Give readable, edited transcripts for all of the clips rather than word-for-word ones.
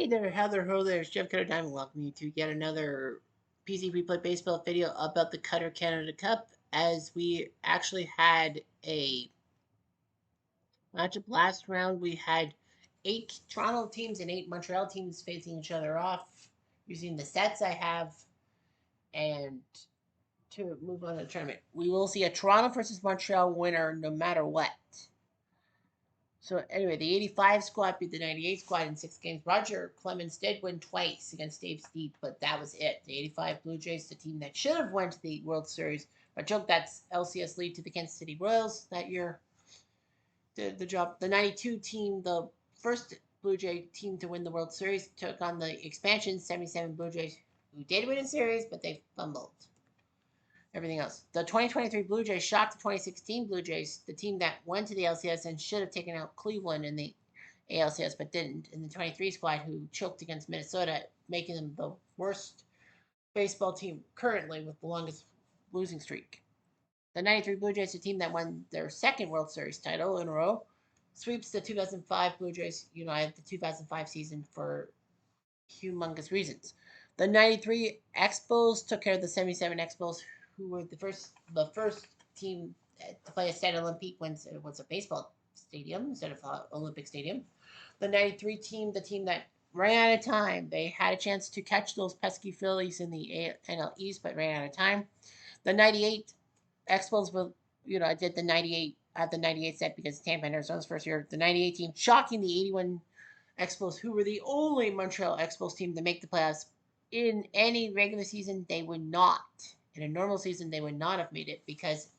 Hey there, Heather Ho there, it's Jeff Cutter Diamond. Welcome you to yet another PC Replay Baseball video about the Cutter Canada Cup. As we actually had a matchup last round, we had 8 Toronto teams and 8 Montreal teams facing each other off using the sets I have. And to move on to the tournament, we will see a Toronto versus Montreal winner no matter what. So anyway, the 85 squad beat the 98 squad in 6 games. Roger Clemens did win twice against Dave Steep, but that was it. The 85 Blue Jays, the team that should have went to the World Series, but took that LCS lead to the Kansas City Royals that year, did the job. The 92 team, the first Blue Jay team to win the World Series, took on the expansion 77 Blue Jays, who did win a series, but they fumbled everything else. The 2023 Blue Jays shocked the 2016 Blue Jays, the team that went to the LCS and should have taken out Cleveland in the ALCS but didn't. In the 23 squad, who choked against Minnesota, making them the worst baseball team currently with the longest losing streak. The 93 Blue Jays, the team that won their second World Series title in a row, sweeps the 2005 Blue Jays United the 2005 season for humongous reasons. The 93 Expos took care of the 77 Expos, who were the first team to play a Stade Olympique when it was a baseball stadium instead of an Olympic stadium. The 93 team, the team that ran out of time. They had a chance to catch those pesky Phillies in the NL East, but ran out of time. The 98 Expos will, I did the 98 at the 98 set because Tampa and Arizona's first year. The 98 team shocking the 81 Expos, who were the only Montreal Expos team to make the playoffs in any regular season. They would not. In a normal season, they would not have made it because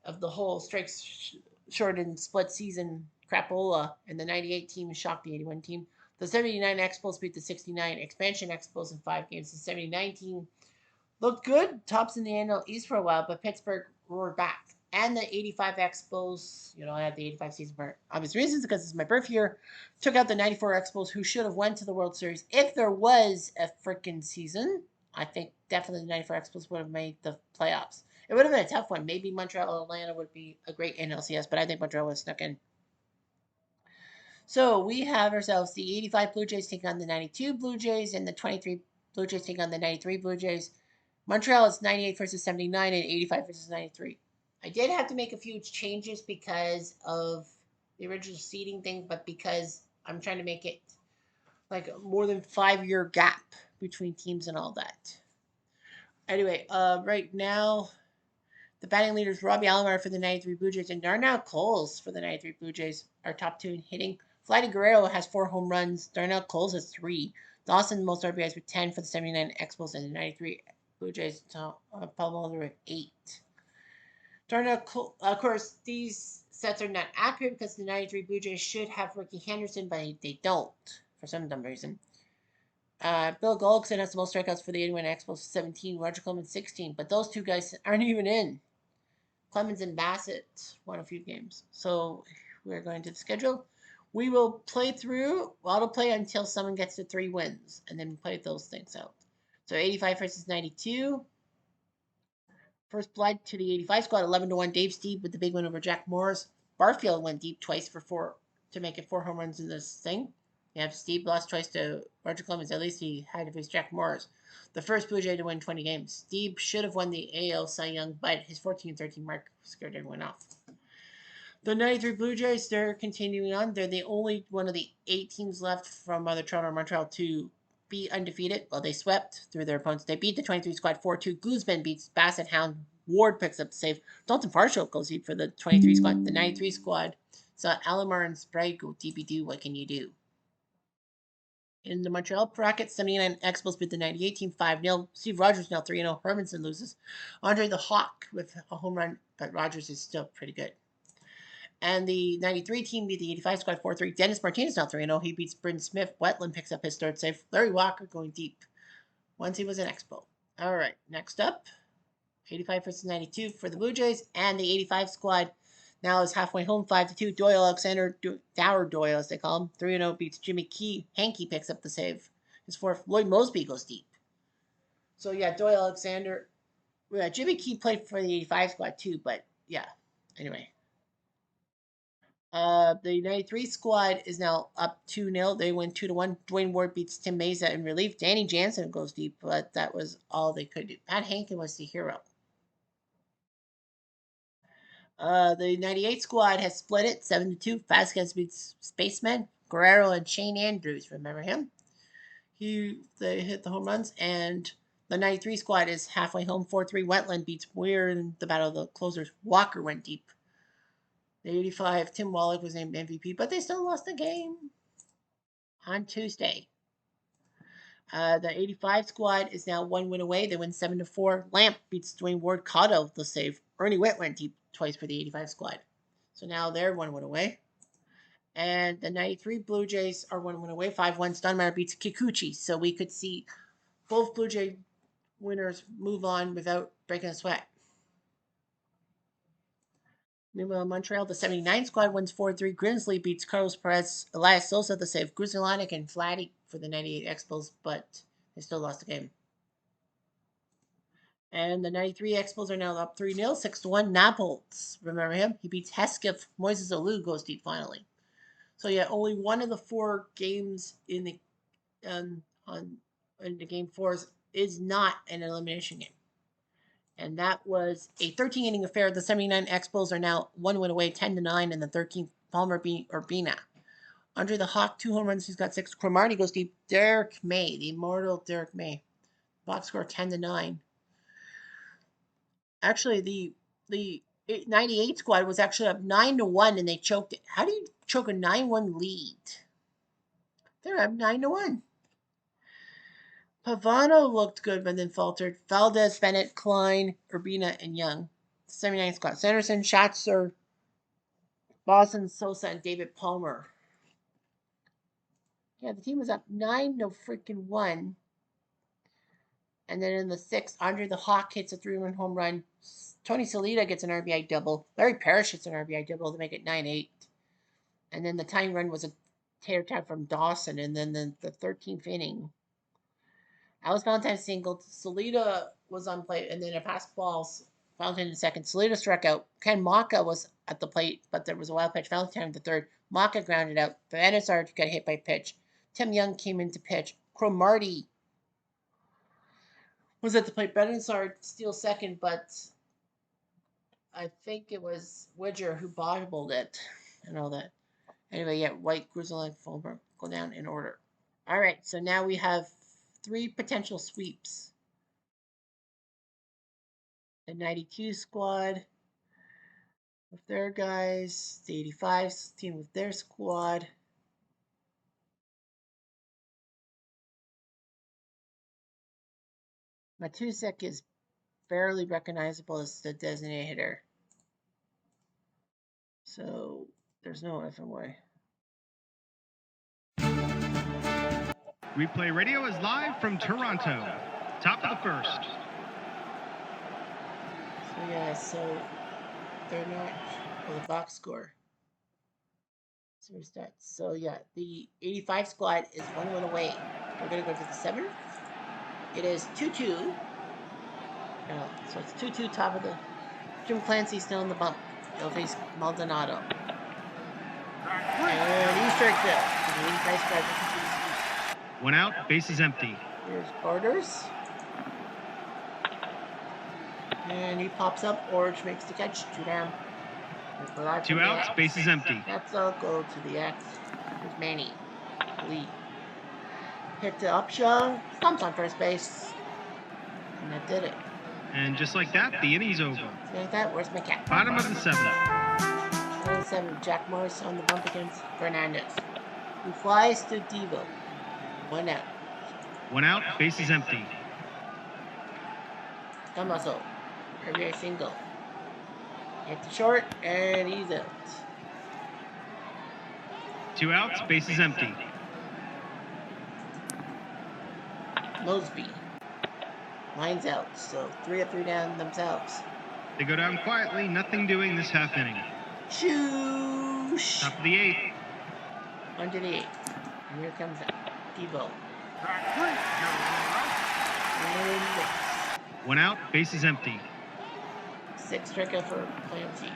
of the whole strikes short and split season crapola. And the 98 team shocked the 81 team. The 79 Expos beat the 69 expansion Expos in 5 games. The 79 team looked good, tops in the NL East for a while, but Pittsburgh roared back. And the 85 Expos, I had the 85 season for obvious reasons because it's my birth year, took out the 94 Expos, who should have went to the World Series if there was a freaking season. I think definitely the 94 Expos would have made the playoffs. It would have been a tough one. Maybe Montreal or Atlanta would be a great NLCS, but I think Montreal would have snuck in. So we have ourselves the 85 Blue Jays taking on the 92 Blue Jays and the 23 Blue Jays taking on the 93 Blue Jays. Montreal is 98 versus 79 and 85 versus 93. I did have to make a few changes because of the original seeding thing, but because I'm trying to make it like a more than 5 year gap between teams and all that. Anyway, right now the batting leaders Robbie Alomar for the 93 Blue Jays and Darnell Coles for the 93 Blue Jays are top two in hitting. Vladdy Guerrero has 4 home runs. Darnell Coles has 3. Dawson most RBIs with 10 for the 79 Expos and the 93 Blue Jays. Pablo Mulder with 8. Darnell Coles, of course, these sets are not accurate because the 93 Blue Jays should have Ricky Henderson, but they don't for some dumb reason. Bill Gullickson has the most strikeouts for the 81 Expos, 17. Roger Clemens, 16. But those two guys aren't even in. Clemens and Bassett won a few games. So we're going to the schedule. We will play through, autoplay until someone gets to 3 wins, and then play those things out. So 85 versus 92. First blood to the 85 squad, 11-1. Dave Steeb with the big win over Jack Morris. Barfield went deep twice for 4 to make it 4 home runs in this thing. You have Steve lost twice to Roger Clemens. At least he had to face Jack Morris. The first Blue Jay to win 20 games. Steve should have won the AL Cy Young, but his 14-13 mark scared everyone off. The 93 Blue Jays, they're continuing on. They're the only one of the 8 teams left from either Toronto or Montreal to be undefeated. Well, they swept through their opponents. They beat the 23 squad 4-2. Guzman beats Bassett Hound. Ward picks up the save. Dalton Varsho goes deep for the 23 squad. The 93 squad saw Alomar and Sprague go DB2. What can you do? In the Montreal bracket, 79 Expos beat the 98 team 5-0. Steve Rogers now 3-0. Hermanson loses. Andre the Hawk with a home run, but Rogers is still pretty good. And the 93 team beat the 85 squad 4-3. Dennis Martinez now 3-0. He beats Bryn Smith. Wetland picks up his 3rd save. Larry Walker going deep once he was an Expo. All right, next up, 85 versus 92 for the Blue Jays. And the 85 squad now is halfway home 5-2. Doyle Alexander, Dower Doyle as they call him, 3-0 beats Jimmy Key. Hankey picks up the save. His 4th. Lloyd Mosby goes deep. So yeah, Doyle Alexander. Yeah, Jimmy Key played for the 85 squad too, but yeah. Anyway. The 93 squad is now up 2-0. They win 2-1. Dwayne Ward beats Tim Meza in relief. Danny Jansen goes deep, but that was all they could do. Pat Hankin was the hero. The 98 squad has split it 7-2. Vasquez beats Spaceman. Guerrero and Shane Andrews, remember him? They hit the home runs, and the 93 squad is halfway home 4-3. Wetland beats Weir in the battle of the closers. Walker went deep. The 85, Tim Wallach was named MVP, but they still lost the game on Tuesday. The 85 squad is now 1 win away. They win 7-4. Lamp beats Dwayne Ward. Cotto the save. Ernie Witt went deep twice for the 85 squad. So now they're 1 win away. And the 93 Blue Jays are 1 win away. 5-1. Stoudemire beats Kikuchi. So we could see both Blue Jay winners move on without breaking a sweat. Meanwhile, Montreal, the 79 squad wins 4-3. Grimsley beats Carlos Perez. Elias Sosa the save. Gruzelanek and Vladdy for the 98 Expos, but they still lost the game. And the 93 Expos are now up 3-0, 6-1. Naples, remember him? He beats Hesketh. Moises Alou goes deep finally. So yeah, only one of the 4 games in the game 4s is not an elimination game. And that was a 13-inning affair. The 79 Expos are now 1 win away, 10-9, and the 13th Palmer Urbina. Andre the Hawk, 2 home runs. He's got 6. Cromartie goes deep. Derek May, the immortal Derek May. Box score 10-9. Actually, the 98 squad was actually up 9-1, and they choked it. How do you choke a 9-1 lead? They're up 9-1. Pavano looked good, but then faltered. Valdez, Bennett, Klein, Urbina, and Young. 79 squad. Sanderson, Schatzer, Boston, Sosa, and David Palmer. Yeah, the team was up 9-1. And then in the 6th, Andre the Hawk hits a 3-run home run. Tony Salita gets an RBI double. Larry Parrish hits an RBI double to make it 9-8. And then the tying run was a tear tap from Dawson. And then the 13th inning, Alice Valentine singled. Salita was on plate, and then a pass balls. Valentine in second. Salita struck out. Ken Maka was at the plate, but there was a wild pitch. Valentine in the third. Maka grounded out. Benassar got hit by pitch. Tim Young came in to pitch. Cromartie was at the plate. Benassar steals second, but I think it was Widger who bobbled it and all that. Anyway, yeah, White, Gruzelanek, Fulmer go down in order. All right, so now we have 3 potential sweeps. The 92 squad with their guys, the 85 team with their squad. Matusek is barely recognizable as the designated hitter. So there's no FMY. Replay Radio is live from Toronto. Top of the first. So yeah, so they're not, well, the box score. Stats. So yeah, the 85 squad is 1 win away. We're gonna go to the 7th. It is 2-2. So it's 2-2 top of the. Jim Clancy still in the bump. He'll face Maldonado. And he strikes out. The 85 squad. 1 out, base is empty. Here's Borders. And he pops up. Orange makes the catch. 2 down. 2 outs, base is empty. That's go to the X. Here's Manny. Lee. Hit to Upshaw. Stumps on first base. And that did it. And just like that, the inning's over. Just like that, where's my cat? Bottom of the 7th. Bottom of the 7th. Jack Morris on the bump against Fernandez. Who flies to Devo. 1 out. 1 out, base is empty. Damaso. RBI single. Hit the short, and he's out. 2 outs, base is empty. Mosby. Lines out, so 3 up, 3 down themselves. They go down quietly, nothing doing this half inning. Shoosh! Top of the 8th. Under the 8th. And here comes Devo. 1 out, base is empty. 6 strikeout for Clancy.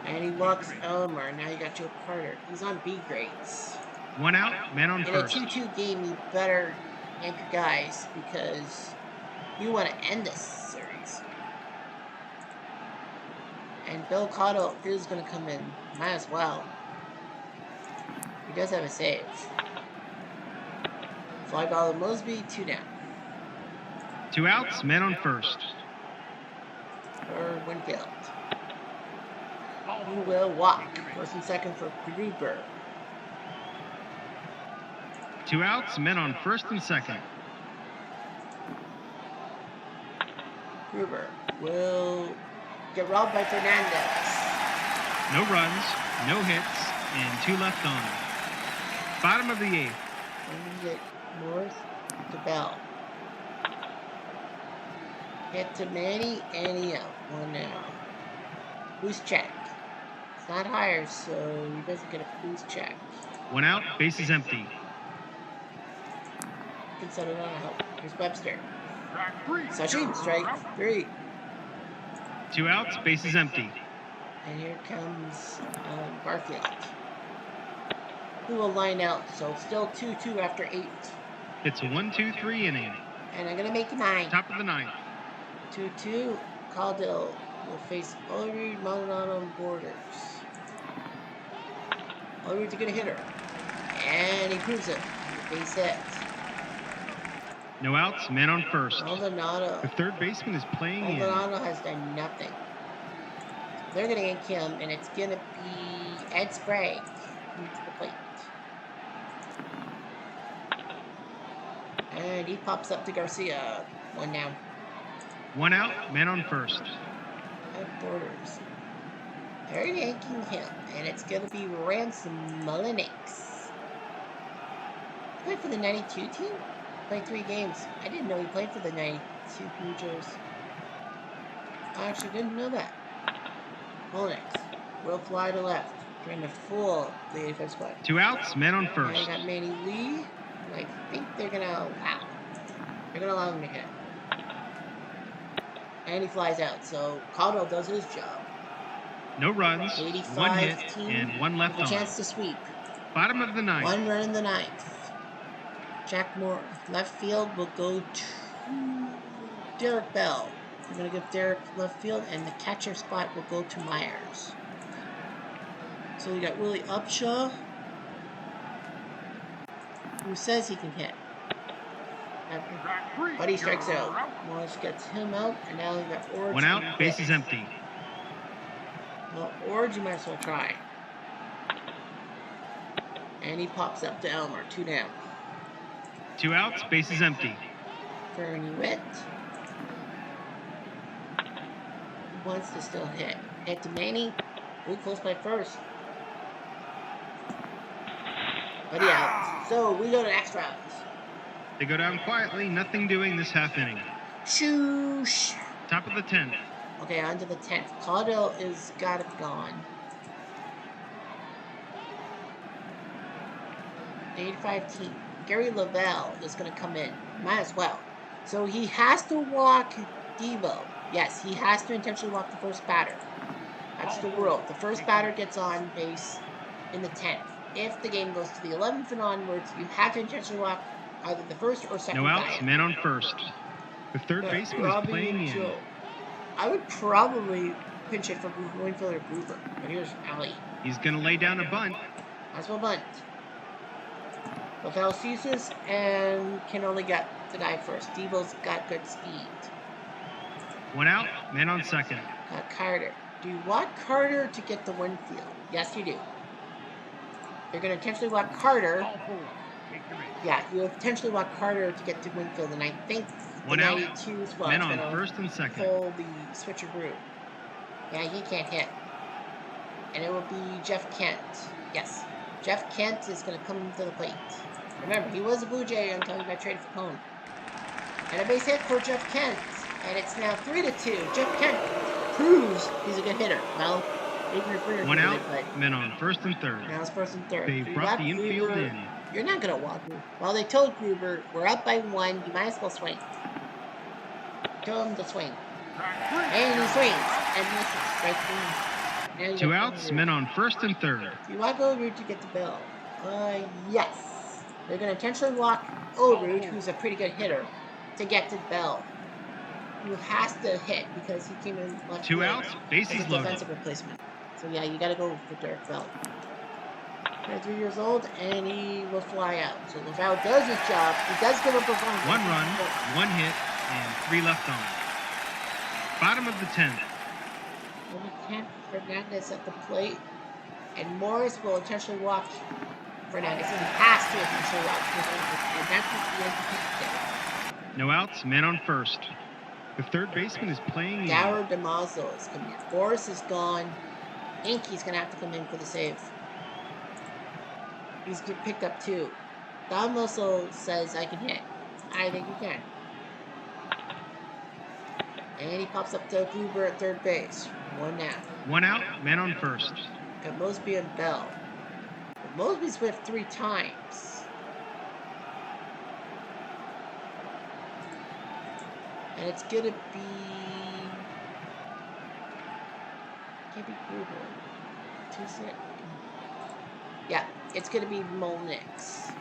And he walks Elmer. Now you got Joe Carter. He's on B grades. 1 out, men on In a first. 2-2 game, you better yank your guys because you want to end this series. And Bill Cotto is going to come in. Might as well. He does have a save. Fly ball to Mosby, 2 down. 2 outs, men on first. For Winfield. Who will walk. First and second for Gruber. 2 outs, men on first and second. Gruber will get robbed by Fernandez. No runs, no hits, and 2 left on. Bottom of the 8th. And it north to Bell. Hit to Manny, and he out. 1 now. Boost check. It's not higher, so he doesn't get a boost check. 1 out, base is empty. You can set it on a help. Here's Webster. Sachin, strike 3. 2 outs, base is empty. And here comes Barfield, who will line out. So still 2-2 after 8. It's a 1-2-3 inning. And I'm going to make 9. Top of the 9th. 2-2. Caudill will face Olerud, Maldonado, and Borders. Olerud's a good hitter. And he proves it. Base hit. No outs, men on first. Maldonado. The third baseman is playing in. Maldonado has done nothing. They're going to yank him, and it's going to be Ed Sprague to the plate. And he pops up to Garcia. 1 down. 1 out, men on first. At Borders. They're yanking him, and it's going to be Ransom Mullinax. He played for the 92 team? Played 3 games. I didn't know he played for the 92 Blue Jays. I actually didn't know that. Mullinax will fly to left, trying to fool the 85 squad. 2 outs, men on And first. I got Manny Lee, and I think they're going to allow. They're going to allow him to hit. And he flies out, so Caldwell does his job. No runs, 85 1 hit, team and 1 left with a on. chance to sweep. Bottom of the 9th. 1 run in the 9th. Jack Moore, left field, will go to Derek Bell. We're going to give Derek left field, and the catcher spot will go to Myers. So we got Willie Upshaw, who says he can hit. Buddy strikes out. Morris gets him out, and now we got Orge. 1 out, base is empty. Well, Orge, you might as well try. And he pops up to Elmer, 2 down. 2 outs, base is empty. Fernie Witt wants to still hit. Hit to Manny. Ooh, close by first. Buddy out. So we go to extra rounds. They go down quietly, nothing doing this half inning. Shoosh. Top of the 10th. Okay, on to the 10th. Caudill is got it gone. The 85 team. Gary Lavelle is going to come in. Might as well. So he has to walk Devo. Yes, he has to intentionally walk the first batter. That's the rule. The first batter gets on base in the 10th. If the game goes to the 11th and onwards, you have to intentionally walk either the first or second No outs, batter. men on first. The third baseman is playing in. Joe. I would probably pinch it for Winfield or Gruber. But here's Ali. He's going to lay down a bunt. That's my bunt. Lavelle sees this and can only get the guy first. Devo's got good speed. 1 out, men on second. Got Carter. Do you want Carter to get the Winfield? Yes, you do. You're going to intentionally want Carter. Yeah, you potentially want Carter to get to Winfield, and I think the 1 out, 92 spot men is on going first and to second. pull the switcheroo. Yeah, he can't hit. And it will be Jeff Kent. Yes, Jeff Kent is going to come to the plate. Remember, he was a Blue Jay until he got traded for Cone. And a base hit for Jeff Kent. And it's now 3-2. Jeff Kent proves he's a good hitter. Well, 1 out, men on first and third. now it's first and third. They You brought got the infield Gruber. in. You're not going to walk him. Well, they told Gruber, we're up by 1. You might as well swing. Tell him to swing. And he swings. And misses. Strike 3. Now you 2 got outs, Old men Root. on first and third. Do you walk Old Root to get the bell? Yes. They're going to intentionally walk Old Root, who's a pretty good hitter, to get to Bell, who has to hit because he came in left 2 field outs, as bases a loaded. defensive replacement. So yeah, you got to go for Derek Bell. 23 years old, and he will fly out. So Laval does his job. He does give up a run. 1 run, 1 hit, and 3 left on. Bottom of the 10th. In the 10th, Fernandez at the plate, and Morris will intentionally walk Fernandez. He has to intentionally walk Fernandez, and that's what the Yankees did. No outs, men on first. The third baseman is playing in. Dauro DeMazzo is coming in. Boris is gone. Yankee's going to have to come in for the save. He's picked up 2. Don also says, I can hit. I think you can. And he pops up to Gruber at third base. 1 down. 1 out, man on first. Got Mosby and Bell. But Mosby's whiffed 3 times. And it's going to be... Can't be Gruber. 2-6. Yeah, it's going to be Molnix.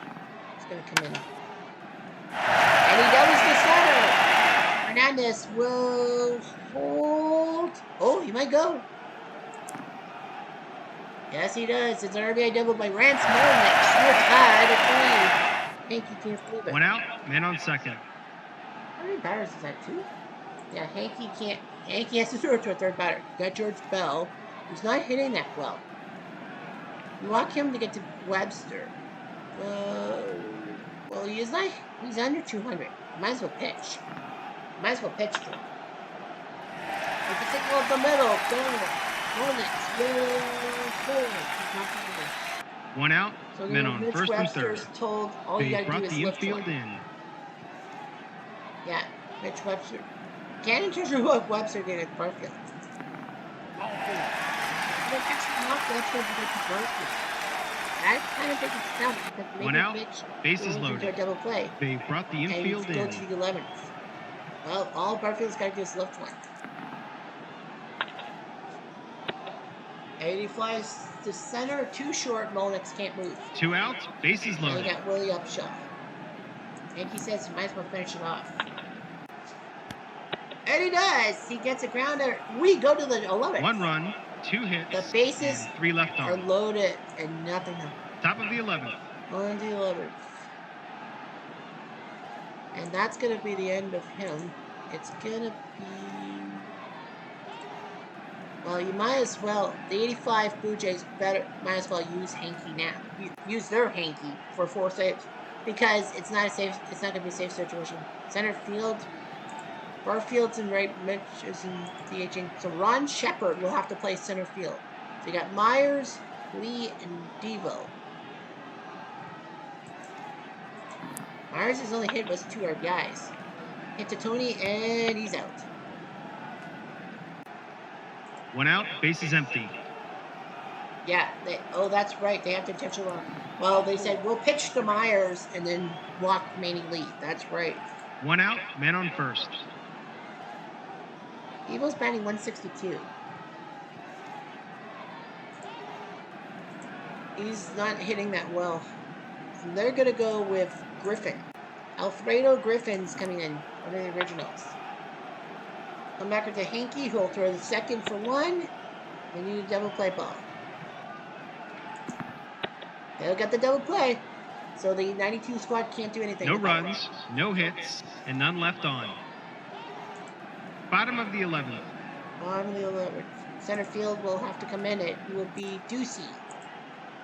He's going to come in. And he doubles to center. Fernandez will hold. Oh, he might go. Yes, he does. It's an RBI double by Rance Molnix. We're tied at 3. Hanky can't believe it. 1 out, man on second. How many batters is that, 2? Yeah, Hanky can't. Hanky has to throw it to a third batter. You got George Bell, who's not hitting that well. You walk him to get to Webster. Well, he's not. He's under 200. Might as well pitch. Might as well pitch to him. If you take off the middle, go. Molnix will hold. He's not going to. 1 out, So men on Mitch first Webster's and third. told all you They gotta brought do is the lift infield one. in. Yeah, Mitch Webster. Cannon treasure what Webster did at Barfield. That's what he did to Barfield. I kind of think it's tough because maybe 1 out, Mitch bases goes into loaded. a double play They brought the infield and go in. to the 11th. Well, all Barfield's got to do is lift one. And he flies to center, too short. Molnix can't move. 2 outs, bases And you loaded. got Willie Upshaw. And he says he might as well finish it off. And he does. He gets a grounder. We go to the 11th. 1 run, 2 hits, The bases and 3 left are on. loaded and nothing else. Top of the 11th. On the 11th. And that's going to be the end of him. It's going to be... Well, you might as well... The 85 Blue Jays might as well use Hanky now. Use their Hanky for 4 saves. Because it's not a safe... It's not going to be a safe situation. Center field... Barfield's in right, Mitch is in DHing. So Ron Shepard will have to play center field. So you got Myers, Lee, and Devo. Myers' his only hit was 2 RBIs. Hit to Tony, and he's out. 1 out, base is empty. Yeah, that's right. They have to intentionally walk. Well, they said, we'll pitch to Myers and then walk Manny Lee. That's right. 1 out, man on first. Devo's batting 162. He's not hitting that well. And they're going to go with Griffin. Alfredo Griffin's coming in. One of the originals. Come back with the Hanky, who will throw the second for 1. They need a double play ball. They'll get the double play. So the 92 squad can't do anything. No runs, no hits, and none left on. Bottom of the 11th. Bottom of the 11th. Center field will have to come in. It will be Ducey,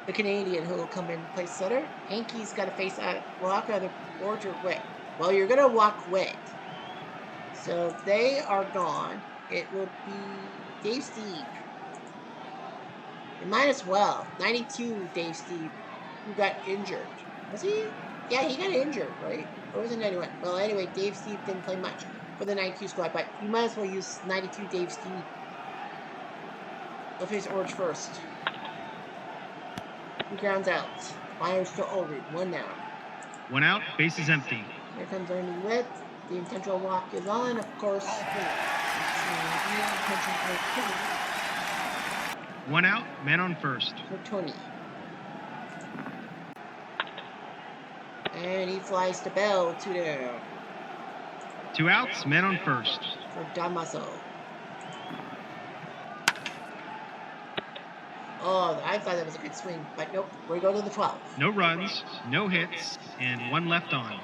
the Canadian, who will come in and play center. Hanky's got to face out. Walk either George or Witt. Well, you're going to walk Witt. So if they are gone, it will be Dave Steve. You might as well. 92 Dave Steve, who got injured. Was he? Yeah, he got injured, right? Or was it 91? Well, anyway, Dave Steve didn't play much for the 92 squad, but you might as well use 92 Dave Steve. They'll face Orange first. He grounds out. Myers to Ulrich, 1 down. 1 out, base is empty. Here comes Ernie Witt. The intentional walk is on, of course. 1 out, man on first. for Tony. And he flies to Bell, 2 down 2 outs, man on first. for Damaso. Oh, I thought that was a good swing, but nope. We go to the 12th. No runs, no hits, and 1 left on.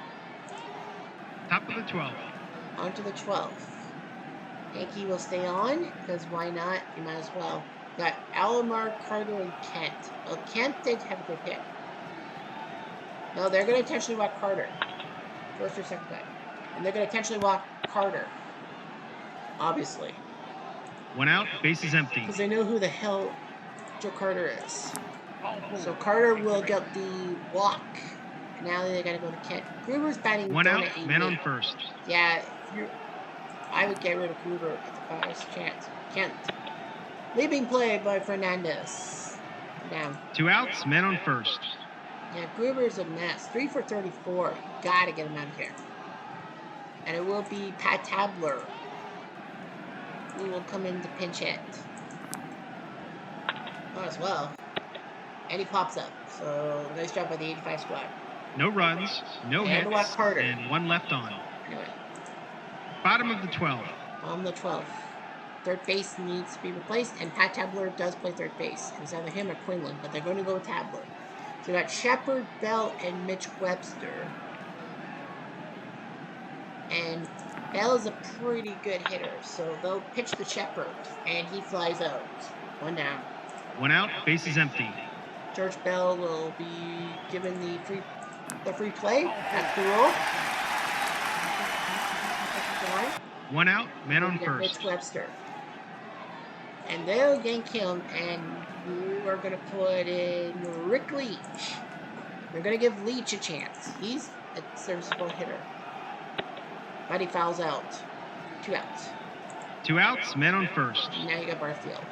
Top of the 12th. On to the 12th. Yankee will stay on, because why not? You might as well. Got Alomar, Carter, and Kent. Well, Kent did have a good hit. No, they're going to intentionally walk Carter. First or second time. And they're going to intentionally walk Carter. Obviously. 1 out, base is empty. Because they know who the hell Joe Carter is. So Carter will get the walk. Now they got to go to Kent. Gruber's batting 1 down out, at 8. man on first. Yeah, I would get rid of Gruber at the first chance. Kent. Leaping play by Fernandez. Down. 2 outs, man on first. Yeah, Gruber's a mess. 3 for 34. You gotta get him out of here. And it will be Pat Tabler who will come in to pinch hit. Oh, as well. And he pops up. So, nice job by the 85 squad. No runs, no And Watt hits, Carter. and 1 left on. Anyway, Bottom of the 12th. on the 12th. Third base needs to be replaced, and Pat Tabler does play third base. It was either him or Quinlan, but they're going to go with Tabler. So we got Shepard, Bell, and Mitch Webster. And Bell is a pretty good hitter, so they'll pitch to Shepard, and he flies out. 1 down. 1 out, base is empty. George Bell will be given the free play. That's the rule. 1 out, man on We get first. Mitch Webster. And they'll yank him, and we are going to put in Rick Leach. We're going to give Leach a chance. He's a serviceable hitter. But he fouls out. 2 outs. 2 outs, man on first. Now you got Barfield.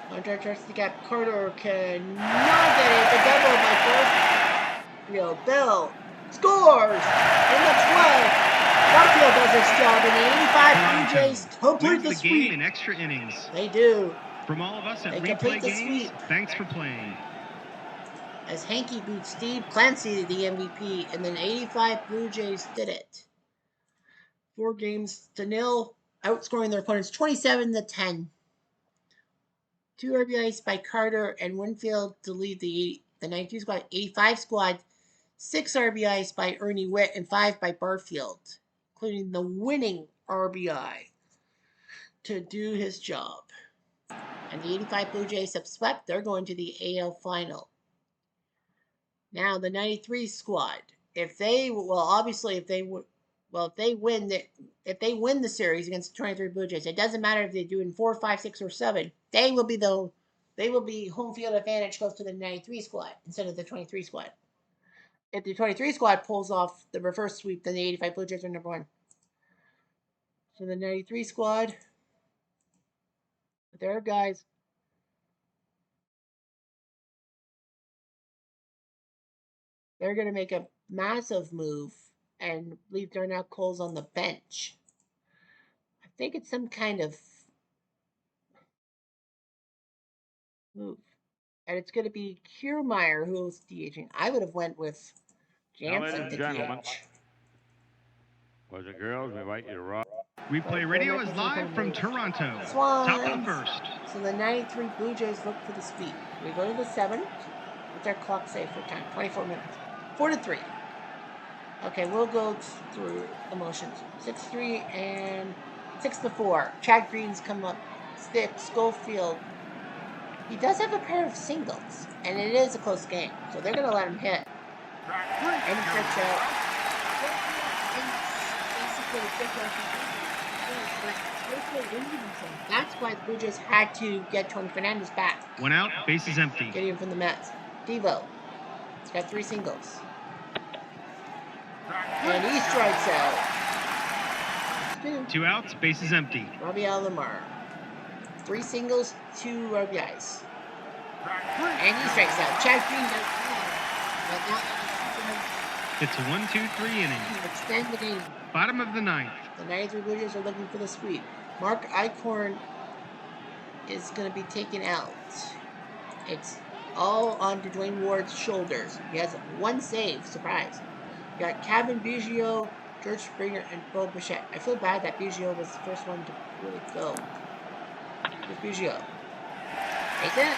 Hunter tries to get Carter, cannot get it. The double by Barfield. Bell scores in the 12th. Barfield does his job, and the 85 Blue Jays complete Wins the the sweep. game in extra innings. They do. From all of us at They Replay complete the Games, sweep. thanks for playing. As Hanky beat Steve Clancy to the MVP, and then 85 Blue Jays did it. 4 games to 0, outscoring their opponents 27-10. 2 RBIs by Carter and Winfield to lead the 92 squad. 85 squad, 6 RBIs by Ernie Witt and 5 by Barfield, including the winning RBI to do his job. And the 85 Blue Jays have swept. They're going to the AL final. Now the 93 squad, if they win the series against the 23 Blue Jays, it doesn't matter if they do in 4, 5, 6, or 7. They will be home field advantage goes to the 93 squad instead of the 23 squad. If the 23 squad pulls off the reverse sweep, then the 85 Blue Jays are number 1. So the 93 squad, their guys. They're going to make a massive move and leave Darnell Coles on the bench. I think it's some kind of move. And it's going to be Kiermaier who's DHing. I would have went with Jansen to gentlemen. DH. Boys and girls, we invite you to rock. Replay Radio is live from Toronto. Swans. Top of the first. So the 93 Blue Jays look for the sweep. We go to the 7th. What's our clock say for time? 24 minutes. 4-3. Okay, we'll go through the motions. 6-3 and 6-4. Chad Green's come up. Stick, Schofield. He does have a pair of singles, and it is a close game, so they're going to let him hit. And he strikes out. That's why the Blue Jays had to get Tony Fernandez back. 1 out, base is empty. Get him from the Mets. Devo. He's got 3 singles. And he strikes out. 2 outs, base is empty. Robbie Alomar. 3 singles, 2 RBIs. And he strikes out. Chad Green does well. It's a 1-2-3 inning. To extend the game. Bottom of the 9th. The 93 Blue Jays are looking for the sweep. Mark Eichhorn is going to be taken out. It's all onto Dwayne Ward's shoulders. He has one save. Surprise. You got Kevin Biggio, George Springer, and Bo Bichette. I feel bad that Biggio was the first one to really go. Here's Biggio. Take it.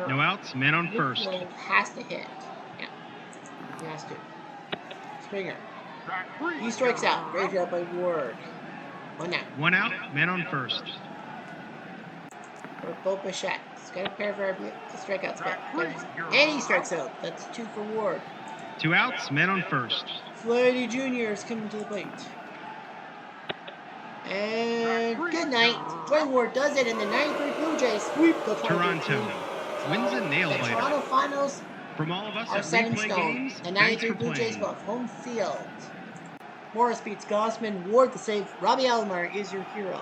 No outs, men on first. Has to hit. Yeah. He has to. Springer. He strikes out. Great job by Ward. One out. One out, men on first. For Bo Bichette. He's got a pair of strikeouts, and he strikes out. That's 2 for Ward. 2 outs, men on first. Flaherty Jr. is coming to the plate. And good night. Dwayne Ward does it, and the 93 Blue Jays sweep the Toronto wins a nail The biter. Toronto finals From all of us are at set in Replay stone. Games, The thanks 93 for Blue Jays playing. go off home field. Morris beats Gossman. Ward the save. Robbie Alomar is your hero.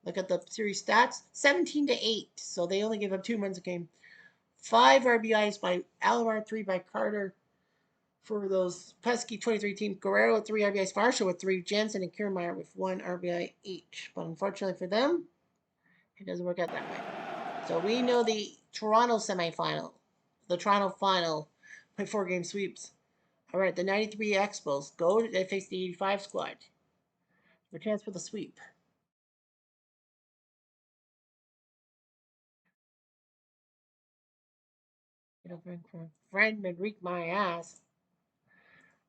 Look at the series stats. 17-8. So they only give up 2 runs a game. 5 RBIs by Alomar, 3 by Carter. For those pesky 23 teams, Guerrero with 3 RBIs, Marshall with 3, Jansen and Kiermaier with 1 RBI each. But unfortunately for them, it doesn't work out that way. So we know the Toronto semifinal, the Toronto final, by 4-game sweeps. All right, the 93 Expos go to face the 85 squad for a chance for the sweep. Friend reek my ass.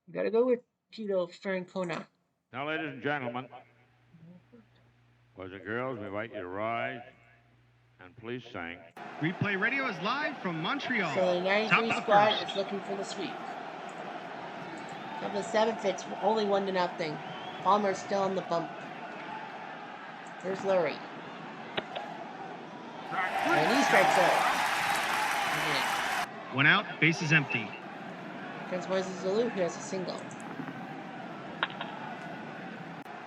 You gotta go with Tito Francona. Now, ladies and gentlemen, boys and girls, we invite you to rise and please sing. Replay Radio is live from Montreal. So the Top 93 of the squad first. is looking for the sweep. Of the 7th, it's only 1-0. Palmer's still on the bump. Here's Lurie. And he strikes out. 1 out, base is empty. Against Moises Alou, who has a single.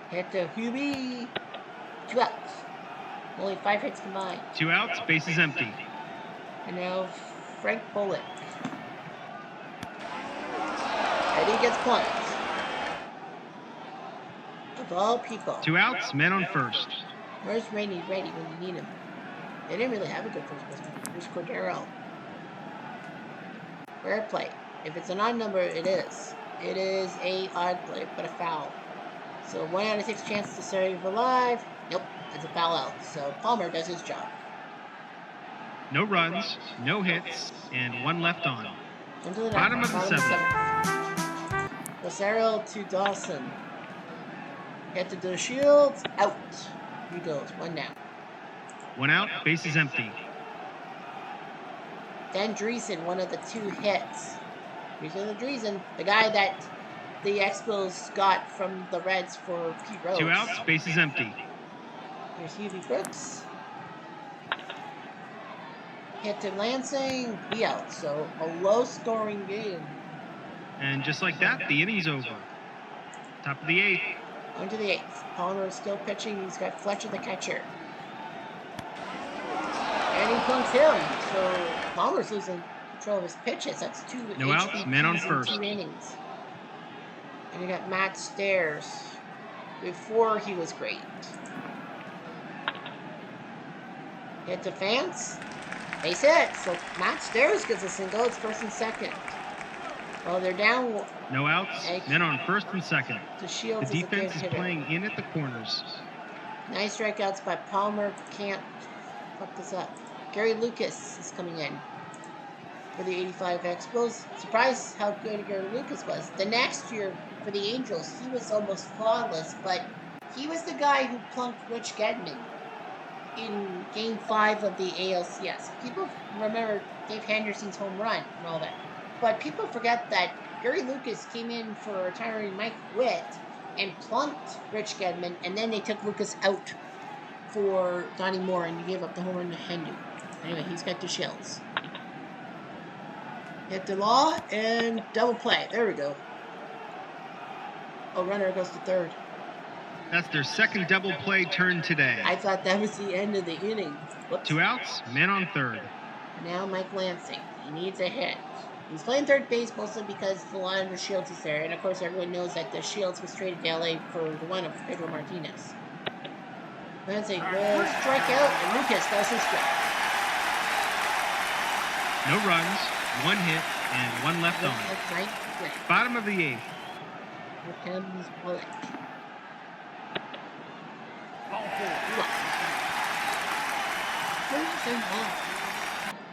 Hit to Hubie. 2 outs. Only 5 hits combined. 2 outs, base is empty. And now Frank Bullock. Eddie gets points. Of all people. 2 outs, men on first. Where's Rainey ready when you need him? They didn't really have a good first baseman. Here's Cordero. Rare play. If it's an odd number, it is. It is a odd play, but a foul. So 1 out of 6 chance to save alive. Nope, it's a foul out. So Palmer does his job. No runs, no hits, and 1 left on. Into the Bottom of the 7th. Rosario to Dawson. Hit to the Shields. Out. He goes. 1 down. 1 out, base is empty. Dan Dreesen, one of the 2 hits. Dreesen, the guy that the Expos got from the Reds for Pete Rose. 2 outs, base is empty. Here's Hubie Brooks. Hit to Lansing. Be out. So a low-scoring game. And just like that, the inning's over. Top of the 8th. On to the 8th. Palmer is still pitching. He's got Fletcher the catcher. And he plunks him. So Palmer's losing control of his pitches. That's 2 No outs, men on HBPs in first. 2 innings. And you got Matt Stairs. Before he was great. Hit to Fance. Base hit. So Matt Stairs gets a single. It's first and second. Well, they're down. No outs, men on first and second. The Shields The is a good defense is hitter. playing in at the corners. Nice strikeouts by Palmer. Can't fuck this up. Gary Lucas is coming in for the 85 Expos. Surprised how good Gary Lucas was. The next year for the Angels, he was almost flawless, but he was the guy who plunked Rich Gedman in Game 5 of the ALCS. People remember Dave Henderson's home run and all that, but people forget that Gary Lucas came in for retiring Mike Witt and plunked Rich Gedman, and then they took Lucas out for Donnie Moore, and he gave up the home run to Hendu. Anyway, he's got the Shields. Hit the law and double play. There we go. Oh, runner goes to third. That's their second double play turn today. I thought that was the end of the inning. Whoops. 2 outs, men on third. Now Mike Lansing. He needs a hit. He's playing third base mostly because the line of Shields is there. And of course, everyone knows that the Shields was traded to LA for the one of Pedro Martinez. Lansing will strike out, and Lucas does his job. No runs, 1 hit, and 1 left on. That's right. Bottom of the 8th. Here comes Bullock.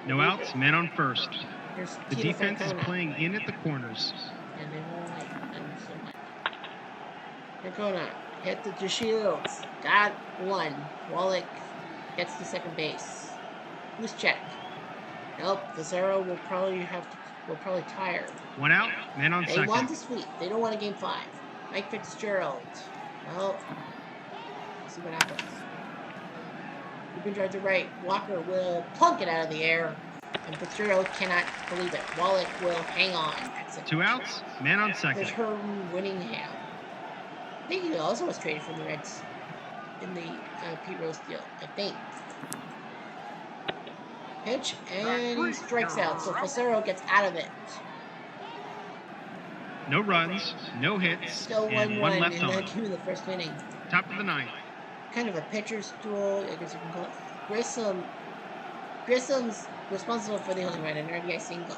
No outs, men on first. Here's The Tito defense is Francona. playing in at the corners. And they won't like them so much. Francona hit the Shields. Got one. Wallach gets to second base. Who's check? Nope. Fazzaro will probably tire. 1 out, men on They second. want to sweep. They don't want a game 5. Mike Fitzgerald. Well, let's see what happens. Rubin drives to right. Walker will plunk it out of the air. And Fitzgerald cannot believe it. Wallach will hang on. That's it. 2 outs, men on There's second. Herm Winningham. I think he also was traded from the Reds in the Pete Rose deal. I think. Pitch, and he strikes out. So Fazzaro gets out of it. No runs, no hits, Still and 1 1 run left in on. that 2 in the first inning. Top of the 9th. Kind of a pitcher's duel, I guess you can call it. Grissom's responsible for the only run, an RBI single.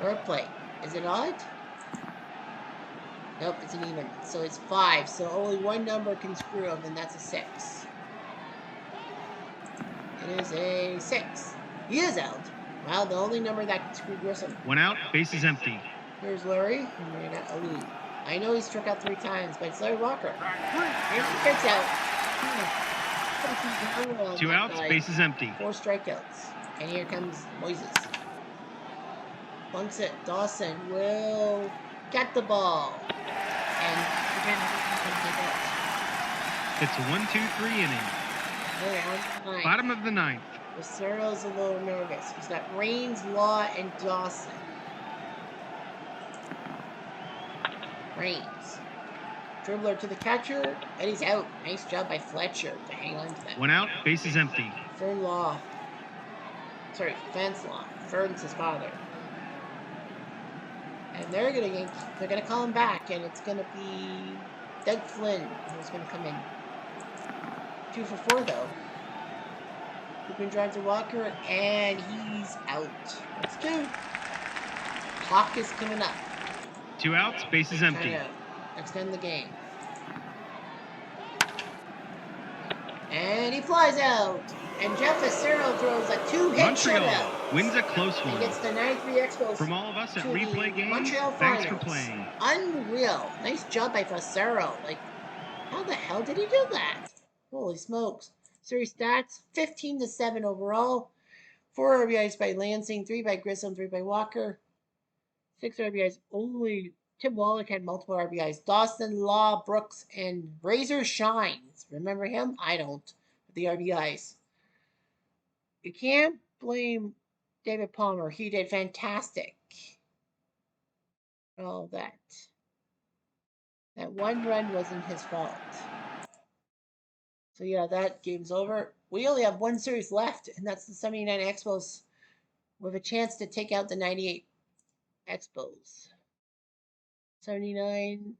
Or a play. Is it odd? Nope, it's an even. So it's 5. So only one number can screw him, and that's a 6. It is a 6. He is out. Well, the only number that can screw Grissom. 1 out, base is empty. Here's Larry, and we're not Alou. I know he struck out 3 times, but it's Larry Walker. Here's the pitch out. 2 outs, base is empty. 4 strikeouts. And here comes Moises. Bunks it. Dawson will get the ball. And It's a 1-2-3 inning. on Bottom of the 9th. Rossero's a little nervous. He's got Raines, Law, and Dawson. Raines. Dribbler to the catcher, and he's out. Nice job by Fletcher to hang on to that. 1 out, base is empty. Fern Law. Sorry, Vance Law. Fern's his father. And they're gonna call him back, and it's gonna be Doug Flynn who's gonna come in. 2 for 4 though. Rubin drives to Walker, and he's out. That's 2. Clock is coming up. 2 outs, base is empty. Trying to extend the game. And he flies out. And Jeff Fazzaro throws a 2-hit Montreal shutout. wins a close And one. gets the 93 Expos. From all of us at to the Replay Games, Montreal thanks for Finals. playing. Unreal. Nice job by Fazzaro. Like, how the hell did he do that? Holy smokes. Series stats, 15-7 overall. 4 RBIs by Lansing, 3 by Grissom, 3 by Walker. 6 RBIs only. Tim Wallach had multiple RBIs. Dawson, Law, Brooks, and Razor Shines. Remember him? I don't. The RBIs. You can't blame David Palmer. He did fantastic. All that. That 1 run wasn't his fault. So yeah, that game's over. We only have 1 series left, and that's the 79 Expos with a chance to take out the 98 Expos. 79,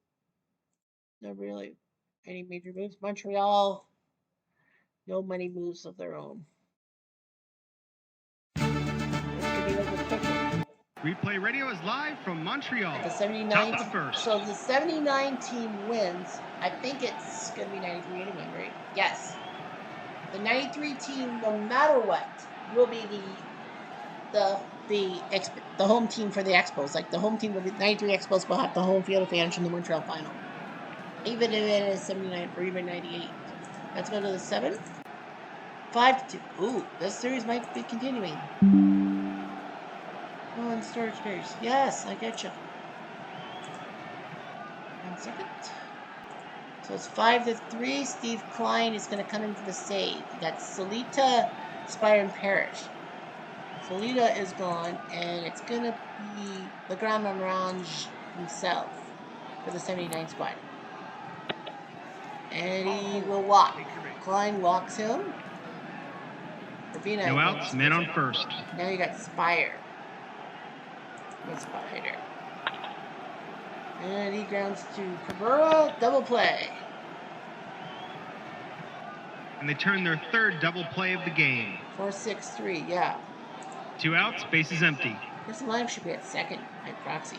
not really any major moves. Montreal, no money moves of their own. This could be over quickly. Replay Radio is live from Montreal. The 79 Top of the first. So the 79 team wins. I think it's going to be 93 anyway, right? Yes. The 93 team, no matter what, will be the home team for the Expos. Like the home team will be 93 Expos will have the home field advantage in the Montreal final. Even if it is 79 or even 98. Let's go to the 7th. 5-2. Ooh, this series might be continuing. Oh, and storage space. Yes, I get you. 1 second. So it's 5-3. Steve Klein is going to come in for the save. You got Solita, Spire, and Parrish. Solita is gone, and it's going to be Legrand Morange himself for the 79 squad. And he will walk. Klein walks him. Urbina No outs, men on first. Now you got Spire. Good spot hitter. And he grounds to Cabrera. Double play. And they turn their third double play of the game. 4-6-3, yeah. 2 outs, bases empty. Chris Lime should be at second by proxy.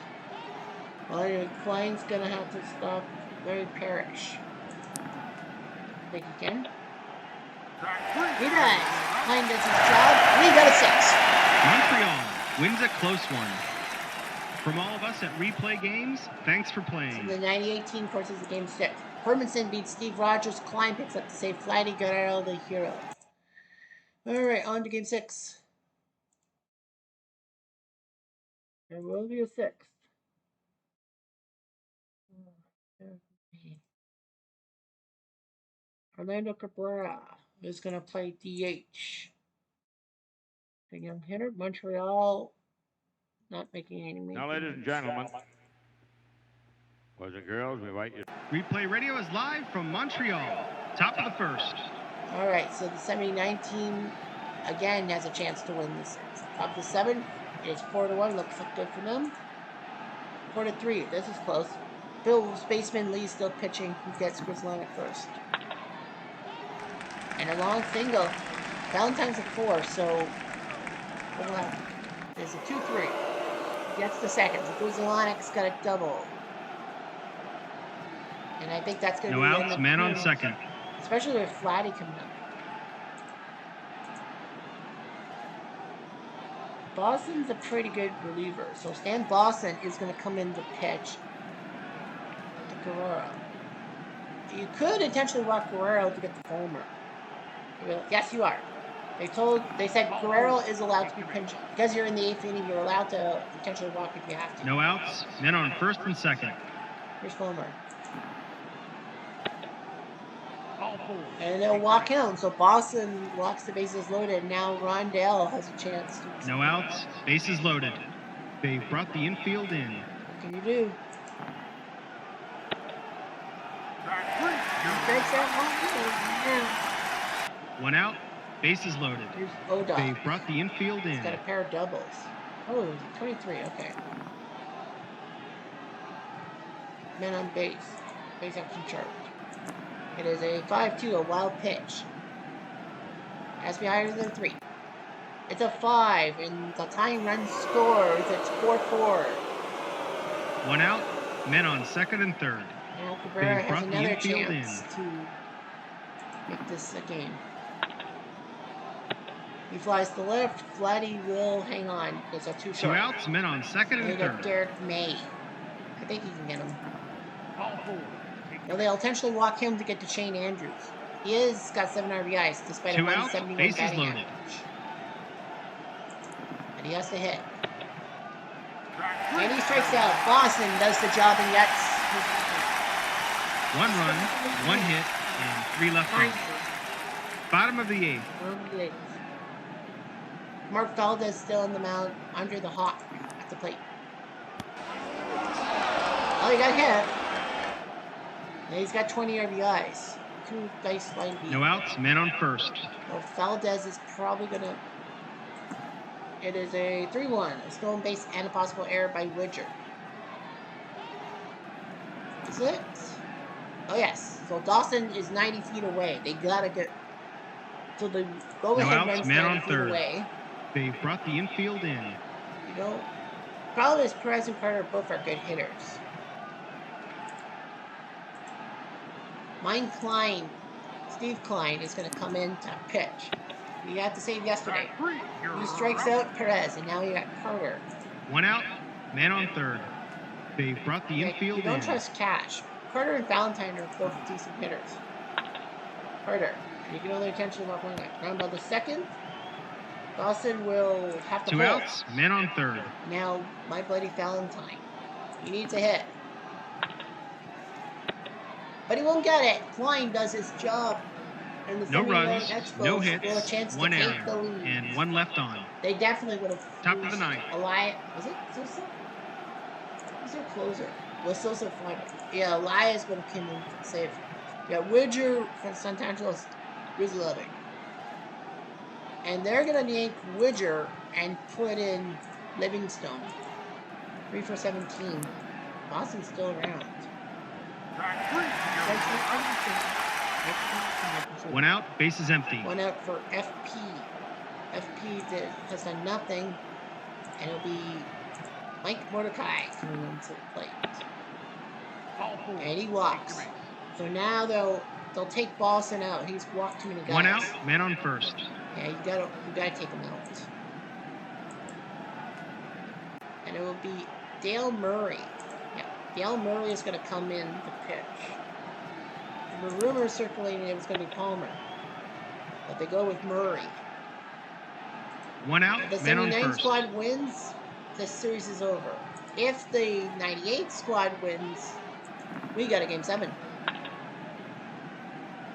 Well, anyway, Klein's gonna have to stop Larry Parrish. Think he can? He does. Klein does his job, and he got a 6. Montreal wins a close one. From all of us at Replay Games, thanks for playing. So the 98 course is the game 6. Hermanson beats Steve Rogers. Klein picks up the save. Flatty Guerrero, the hero. Alright, on to game 6. There will be a 6th. Orlando Cabrera is going to play DH. The young hitter, Montreal, not making any moves. Now, ladies and gentlemen, boys and girls, we invite you. Replay Radio is live from Montreal. Top of the first. All right, so the 79 team again has a chance to win this. Top of the 7, it's 4-1. Looks good for them. 4-3. This is close. Bill Spaceman Lee still pitching. He gets Chris Long at first. And a long single. Valentine's at 4, so what will happen? There's a 2-3. He gets the second. So Guzelanik's got a double. And I think that's going to No be the end outs, of man on the- second. Especially with Flatty coming up. Boston's a pretty good reliever. So Stan Boston is going to come in to pitch to Guerrero. You could intentionally walk Guerrero to get the homer. Yes, you are. They said Guerrero is allowed to be pinching. Because you're in the 8th inning, you're allowed to potentially walk if you have to. No outs, men on first and second. Here's Fulmer. And they'll walk him, so Boston walks the bases loaded. Now Rondell has a chance to. No outs, bases loaded. They've brought the infield in. What can you do? He breaks that one. 1 out, bases loaded. Here's Odom. They've brought the infield He's got a in. pair of doubles. Oh, 23, okay. Men on base. Base action chart. It is a 5-2, a wild pitch. Has to be higher than 3. It's a 5, and the tying run scores. It's 4-4. 1 out, men on second and third. Now Cabrera They has brought the another infield chance to make this a game. He flies to left. Flatty will hang on. It's a 2 2 short. outs, men on second They and got third. Derek May. I think he can get him. Well, they'll intentionally walk him to get to Shane Andrews. He is got 7 RBIs despite a 2 outs, 171 bases batting loaded. average. And he has to hit. And he strikes out. Boston does the job and gets 1 run, 1 hit, and 3 left on. Bottom of the 8th. Mark Valdez still on the mound under the hawk at the plate. Oh, he got hit. And he's got 20 RBIs. 2 dice line beat. No outs, men on first. Well, Valdez is probably going to... It is a 3-1. A stolen base and a possible error by Widger. Is it? Oh, yes. So Dawson is 90 feet away. They got to get... So the go-ahead outs, runs man 90 on feet third. away. They've brought the infield in. You know, problem is Perez and Carter both are good hitters. Mine Klein, Steve Klein, is going to come in to pitch. You had to save yesterday. He strikes out Perez, and now you got Carter. 1 out, man on third. They've brought the Okay, infield you don't in. trust Cash. Carter and Valentine are both decent hitters. Carter, you can only intentionally walk one guy. Round by the second. Dawson will have to 2 hold. outs, man on third. Now, my buddy Valentine. He needs a hit. But he won't get it. Klein does his job. And the No runs, 79 Expos no will hits, have a chance 1 to take error, the lead. and 1 left on. They definitely would have. Top of the ninth. Elias. Was it Sosa? Who's their closer? Was Sosa flying? Yeah, Elias would have come in to save. Yeah, Widger from Santangelo's Grizzly. And they're going to yank Widger and put in Livingstone. 3 for 17. Boston's still around. One out, bases empty. 1 out for FP. FP has done nothing, and it'll be Mike Mordecai coming into the plate. And he walks. So now they'll take Boston out. He's walked too many guys. 1 out, man on first. Yeah, you gotta take him out. And it will be Dale Murray. Yeah, Dale Murray is gonna come in to pitch. The rumor circulating it was gonna be Palmer, but they go with Murray. 1 out, If the man on 79 first. squad wins, the series is over. If the 98 squad wins, we got a game 7.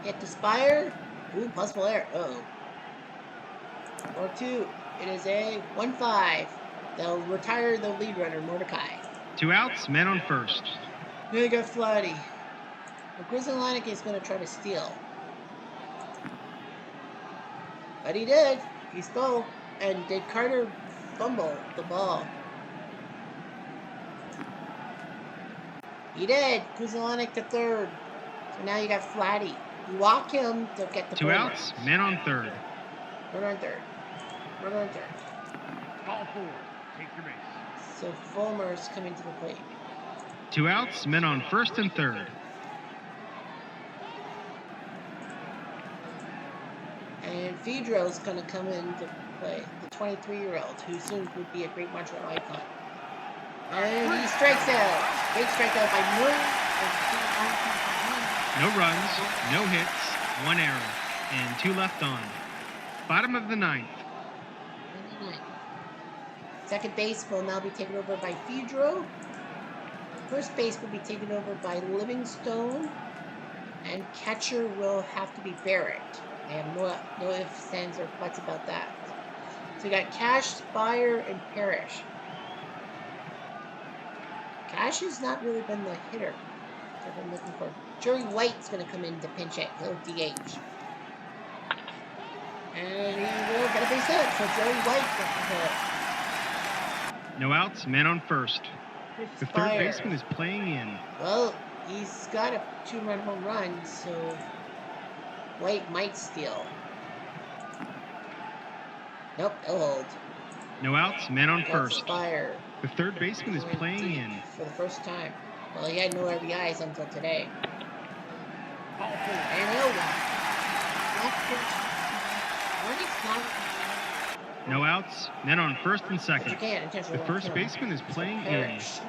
Hit the Spire. Ooh, possible error. Uh-oh. 4-2. It is a 1-5. They'll retire the lead runner, Mordecai. 2 outs, man on first. Then they got Flatty. Well, Grizzly is going to try to steal. But he did. He stole. And did Carter fumble the ball? He did. Grizzly to third. So now you got Flatty. You walk him to get the 2 Fulmer. outs, man on third. Runner on third. Call 4. Take your base. So Fulmer's coming to the plate. 2 outs, men on first and third. And Fedro's going to come in to play, the 23-year-old, who soon would be a great Montreal icon. And he strikes out. Big strikeout by Murray. No runs, no hits, 1 error, and 2 left on. Bottom of the ninth. Second base will now be taken over by Fedro. First base will be taken over by Livingstone. And catcher will have to be Barrett. They have no ifs, ands, or buts about that. So you got Cash, Spire, and Parrish. Cash has not really been the hitter that I've been looking for. Jerry White's going to come in to pinch hit. He'll DH. And he will get a base hit. So Jerry White gets the hit. No outs, man on first. The third Spire. baseman is playing in. Well, he's got a 2-run home run, so White might steal. Nope, he'll hold. No outs, man on That's first. Spire. The third baseman is playing in. For the first time. Well, he had no RBIs until today. And he'll No outs, men on first and But you second. can't intentionally The walk first him. baseman is playing in. Parrish.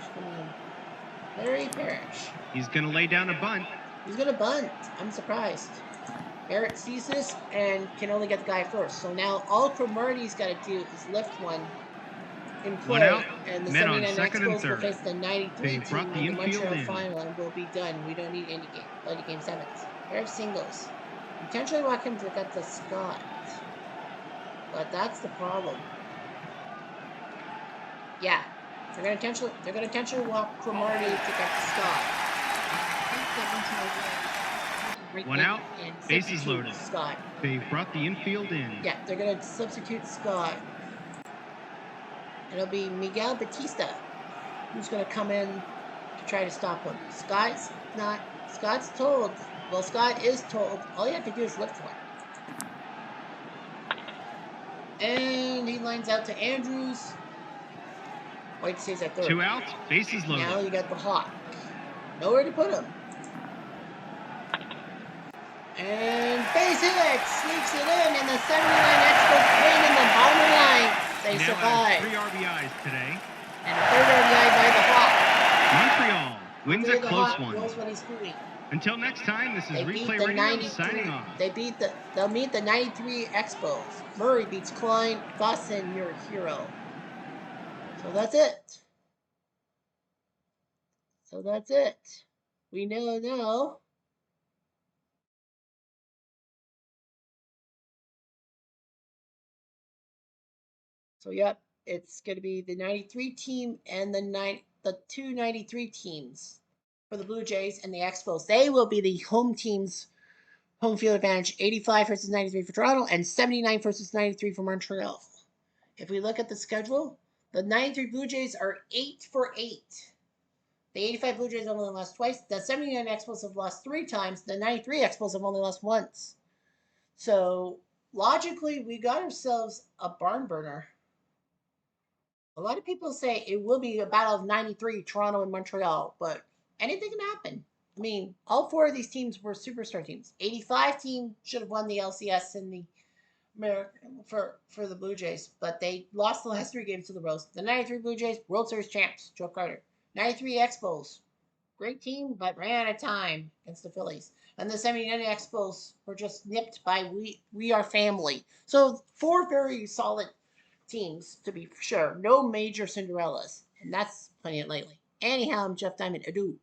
Larry Parrish. He's going to lay down a bunt. He's gonna bunt. I'm surprised. Barrett sees this and can only get the guy first. So now all Cromartie's got to do is lift one in play, One out, and the men on 79 second and Expos will third. face the 93 They team brought the in the infield Montreal in. final, and we'll be done. We don't need any game. Play the game 7s. Barrett singles. Intentionally walk him to get the Scott, but that's the problem. Yeah, they're gonna intentionally walk Cromartie to get the Scott. 1 out, and bases substitute loaded. Scott. They've brought the infield in. Yeah, they're going to substitute Scott. It'll be Miguel Batista who's going to come in to try to stop him. Scott's told. Well, Scott is told. All you have to do is lift one. And he lines out to Andrews. White stays at third. 2 outs, bases Now loaded. you got the Hawk. Nowhere to put him. And base hit! Sneaks it in, and the 79 Expos win in the bottom of the ninth. They Now survive. has 3 RBIs today. And a third RBI by the Hawk. Montreal wins a Hopefully the close Hawk one. knows what he's doing. Until next time, this is They beat Replay the Radio 93. signing off. They'll meet the 93 Expos. Murray beats Klein. Dawson, your hero. So that's it. We know now. So yep, it's going to be the 93 team and the two 93 teams for the Blue Jays and the Expos. They will be the home teams, home field advantage, 85 versus 93 for Toronto and 79 versus 93 for Montreal. If we look at the schedule, The 93 Blue Jays are 8 for 8. The 85 Blue Jays have only lost twice. The 79 Expos have lost 3 times. The 93 Expos have only lost once. So logically, we got ourselves a barn burner. A lot of people say it will be a battle of 93, Toronto and Montreal, but anything can happen. I mean, all 4 of these teams were superstar teams. 85 team should have won the LCS in the American for the Blue Jays, but they lost the last 3 games to the Rose. The 93 Blue Jays, World Series champs, Joe Carter. 93 Expos, great team, but ran out of time against the Phillies. And the 79 Expos were just nipped by We Are Family. So 4 very solid teams, to be sure. No major Cinderellas. And that's plenty it lately. Anyhow, I'm Jeff Diamond. Adieu.